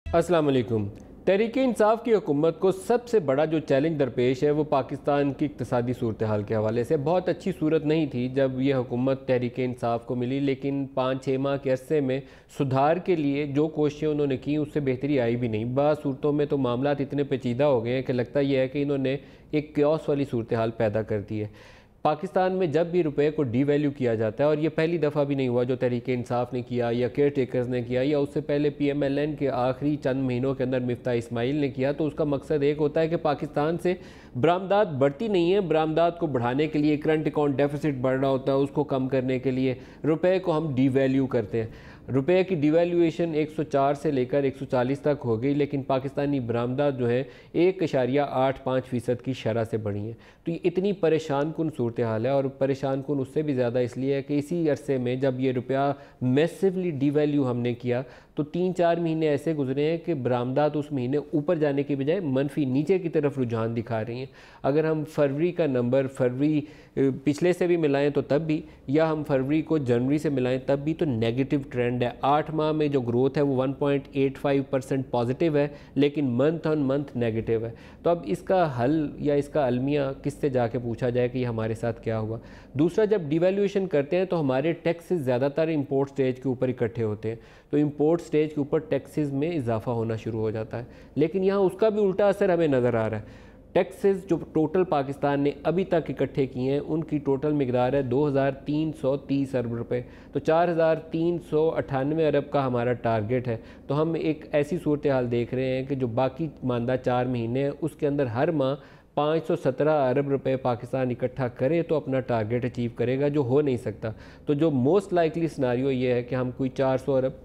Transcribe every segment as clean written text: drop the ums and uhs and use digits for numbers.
अस्सलाम वालेकुम। तहरीक-ए-इंसाफ की हुकूमत को सबसे बड़ा जो चैलेंज दरपेश है वो पाकिस्तान की इक़्तिसादी सूरत हाल के हवाले से बहुत अच्छी सूरत नहीं थी जब यह हुकूमत तहरीक-ए-इंसाफ को मिली, लेकिन 5-6 माह के अरसे में सुधार के लिए जो कोशिशें उन्होंने की उससे बेहतरी आई भी नहीं। बाज़ सूरतों में तो मामलात इतने पेचीदा हो गए हैं कि लगता यह है कि इन्होंने एक क्योस वाली सूरत हाल पैदा कर दी है। पाकिस्तान में जब भी रुपए को डीवैल्यू किया जाता है, और ये पहली दफ़ा भी नहीं हुआ जो तहरीक-ए-इंसाफ ने किया या केयर टेकर्स ने किया या उससे पहले PMLN के आखिरी चंद महीनों के अंदर मिफ्ता इस्माइल ने किया, तो उसका मकसद एक होता है कि पाकिस्तान से बरामदात बढ़ती नहीं है, बरामदात को बढ़ाने के लिए करंट अकाउंट डेफिसिट बढ़ रहा होता है, उसको कम करने के लिए रुपए को हम डीवैल्यू करते हैं। रुपए की डिवैल्यूएशन 104 से लेकर 140 तक हो गई, लेकिन पाकिस्तानी बरामदात जो है 1.85% की शरह से बढ़ी हैं। तो ये इतनी परेशान कुन सूरत हाल है, और परेशान कुन उससे भी ज़्यादा इसलिए है कि इसी अरसे में जब ये रुपया मैसिवली डिवैल्यू हमने किया तो 3-4 महीने ऐसे गुजरे हैं कि बरामदात उस महीने ऊपर जाने के बजाय मनफी नीचे की तरफ रुझान दिखा रही हैं। अगर हम फरवरी का नंबर फरवरी पिछले से भी मिलाएं तो तब भी, या हम फरवरी को जनवरी से मिलाएं तब भी, तो नेगेटिव ट्रेंड है। 8 माह में जो ग्रोथ है वो 1.85% पॉजिटिव है, लेकिन मंथ ऑन मंथ नेगेटिव है। तो अब इसका हल या इसका अलमिया किससे जाके पूछा जाए कि हमारे साथ क्या हुआ। दूसरा, जब डिवैल्यूएशन करते हैं तो हमारे टैक्सेस ज़्यादातर इंपोर्ट स्टेज के ऊपर इकट्ठे होते हैं, तो इंपोर्ट स्टेज के ऊपर टैक्सेस में इजाफा होना शुरू हो जाता है। लेकिन यहाँ उसका भी उल्टा असर हमें नज़र आ रहा है। टैक्सेस जो टोटल पाकिस्तान ने अभी तक इकट्ठे किए हैं उनकी टोटल मिकदार है 2330 अरब रुपए, तो 4398 अरब का हमारा टारगेट है। तो हम एक ऐसी सूरत हाल देख रहे हैं कि जो बाकी मानदा 4 महीने हैं उसके अंदर हर माह 517 अरब रुपए पाकिस्तान इकट्ठा करे तो अपना टारगेट अचीव करेगा, जो हो नहीं सकता। तो जो मोस्ट लाइकली सिनारियो ये है कि हम कोई 400 अरब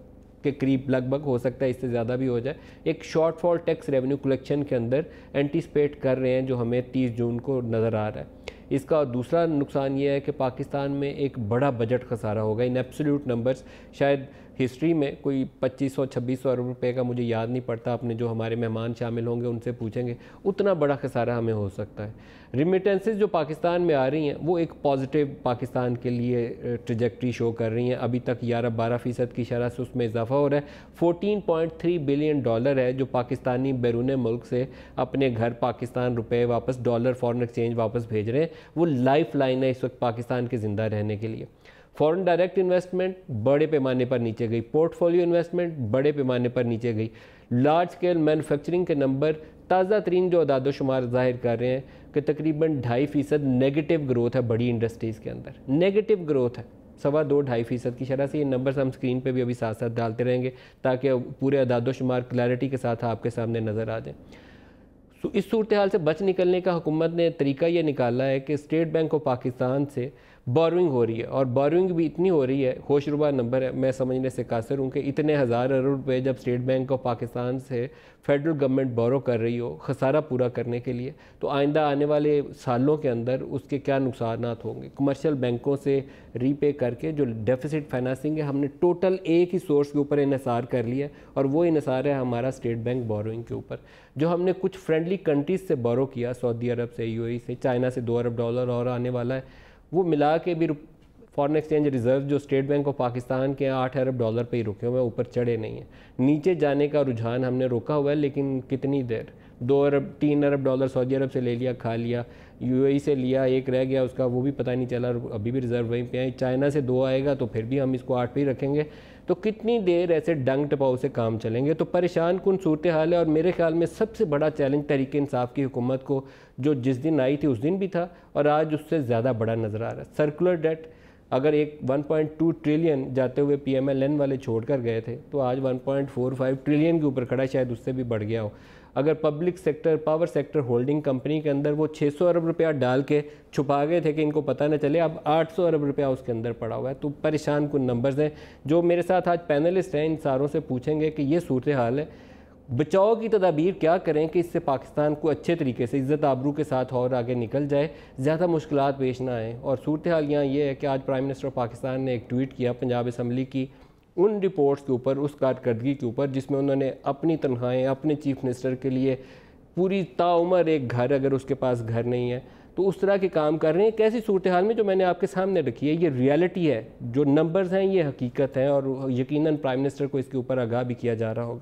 के करीब लगभग, हो सकता है इससे ज़्यादा भी हो जाए, एक शॉर्टफॉल टैक्स रेवेन्यू कलेक्शन के अंदर एंटिसिपेट कर रहे हैं, जो हमें 30 जून को नज़र आ रहा है। इसका दूसरा नुकसान ये है कि पाकिस्तान में एक बड़ा बजट खसारा होगा। इन एब्सोल्यूट नंबर्स शायद हिस्ट्री में कोई 2500-2600 अरब रुपए का, मुझे याद नहीं पड़ता, अपने जो हमारे मेहमान शामिल होंगे उनसे पूछेंगे, उतना बड़ा खसारा हमें हो सकता है। रिमिटेंसेस जो पाकिस्तान में आ रही हैं वो एक पॉजिटिव पाकिस्तान के लिए ट्रजेक्ट्री शो कर रही हैं। अभी तक 11-12% की शरह से उसमें इजाफा हो रहा है। $14.3 बिलियन है जो पाकिस्तानी बैरून मुल्क से अपने घर पाकिस्तान रुपए वापस, डॉलर फॉरेन एक्सचेंज वापस भेज रहे हैं। वो लाइफ लाइन है इस वक्त पाकिस्तान के ज़िंदा रहने के लिए। फॉरेन डायरेक्ट इन्वेस्टमेंट बड़े पैमाने पर नीचे गई, पोर्टफोलियो इन्वेस्टमेंट बड़े पैमाने पर नीचे गई, लार्ज स्केल मैन्युफैक्चरिंग के नंबर ताज़ा तरीन जो अदाद-ओ-शुमार ज़ाहिर कर रहे हैं कि तकरीबन 2.5% नेगेटिव ग्रोथ है बड़ी इंडस्ट्रीज़ के अंदर। नेगेटिव ग्रोथ है 2.25% की शरह से। ये नंबर्स हम स्क्रीन पे भी अभी साथ साथ डालते रहेंगे ताकि पूरे अदाद-ओ-शुमार क्लैरिटी के साथ आपके सामने नज़र आ जाए। तो इस सूरत हाल से बच निकलने का हुकूमत ने तरीका ये निकाला है कि स्टेट बैंक ऑफ पाकिस्तान से बोरोइंग हो रही है, और बोरोइंग भी इतनी हो रही है, होशरुबा नंबर है, मैं समझने से कासिर हूँ कि इतने हज़ार अरब रुपए जब स्टेट बैंक ऑफ पाकिस्तान से फेडरल गवर्नमेंट बोरो कर रही हो खसारा पूरा करने के लिए, तो आइंदा आने वाले सालों के अंदर उसके क्या नुकसान होंगे। कमर्शियल बैंकों से रीपे करके जो डेफिसिट फाइनेंसिंग है हमने टोटल एक ही सोर्स के ऊपर इन्हिसार कर लिया, और वो इन्हिसार है हमारा स्टेट बैंक बोरोइंग के ऊपर। जो हमने कुछ फ्रेंडली कंट्रीज़ से बोरो किया, सऊदी अरब से, UAE से, चाइना से $2 अरब और आने वाला है, वो मिला के भी फॉरेन एक्सचेंज रिजर्व जो स्टेट बैंक ऑफ पाकिस्तान के $8 अरब पे ही रुके हुए हैं, ऊपर चढ़े नहीं हैं। नीचे जाने का रुझान हमने रोका हुआ है, लेकिन कितनी देर, $3 अरब सऊदी अरब से ले लिया, खा लिया, UAE से लिया, एक रह गया उसका, वो भी पता नहीं चला, अभी भी रिजर्व वहीं पे है। चाइना से 2 आएगा तो फिर भी हम इसको 8 पे ही रखेंगे। तो कितनी देर ऐसे डंग टपाव से काम चलेंगे। तो परेशान कुन सूरत हाल है, और मेरे ख्याल में सबसे बड़ा चैलेंज तहरीक इंसाफ की हुकूमत को जो जिस दिन आई थी उस दिन भी था, और आज उससे ज़्यादा बड़ा नज़र आ रहा है। सर्कुलर डेट अगर एक 1.2 ट्रिलियन जाते हुए PMLN वाले छोड़ कर गए थे, तो आज 1.45 ट्रिलियन के ऊपर खड़ा है, शायद उससे भी बढ़ गया हो। अगर public sector, power sector holding company के अंदर वो 600 अरब रुपया डाल के छुपा गए थे कि इनको पता न चले, अब 800 अरब रुपया उसके अंदर पड़ा हुआ है। तो परेशान कुन नंबर्स हैं। जो मेरे साथ आज पैनलिस्ट हैं इन सारों से पूछेंगे कि ये सूरत हाल है, बचाव की तदाबीर क्या करें कि इससे पाकिस्तान को अच्छे तरीके से इज़्ज़त आबरू के साथ और आगे निकल जाए, ज़्यादा मुश्किलात पेश ना आएँ। और सूरत हाल यहाँ ये है कि आज प्राइम मिनिस्टर ऑफ पाकिस्तान ने एक ट्वीट किया पंजाब असम्बली की उन रिपोर्ट्स के ऊपर, उस कारकर्दगी के ऊपर जिसमें उन्होंने अपनी तनख्वाहें अपने चीफ मिनिस्टर के लिए पूरी ताउमर, एक घर अगर उसके पास घर नहीं है तो उस तरह के काम कर रहे हैं। कैसी सूरत हाल में जो मैंने आपके सामने रखी है, ये रियलिटी है, जो नंबर्स हैं ये हकीकत है, और यकीनन प्राइम मिनिस्टर को इसके ऊपर आगाह भी किया जा रहा होगा।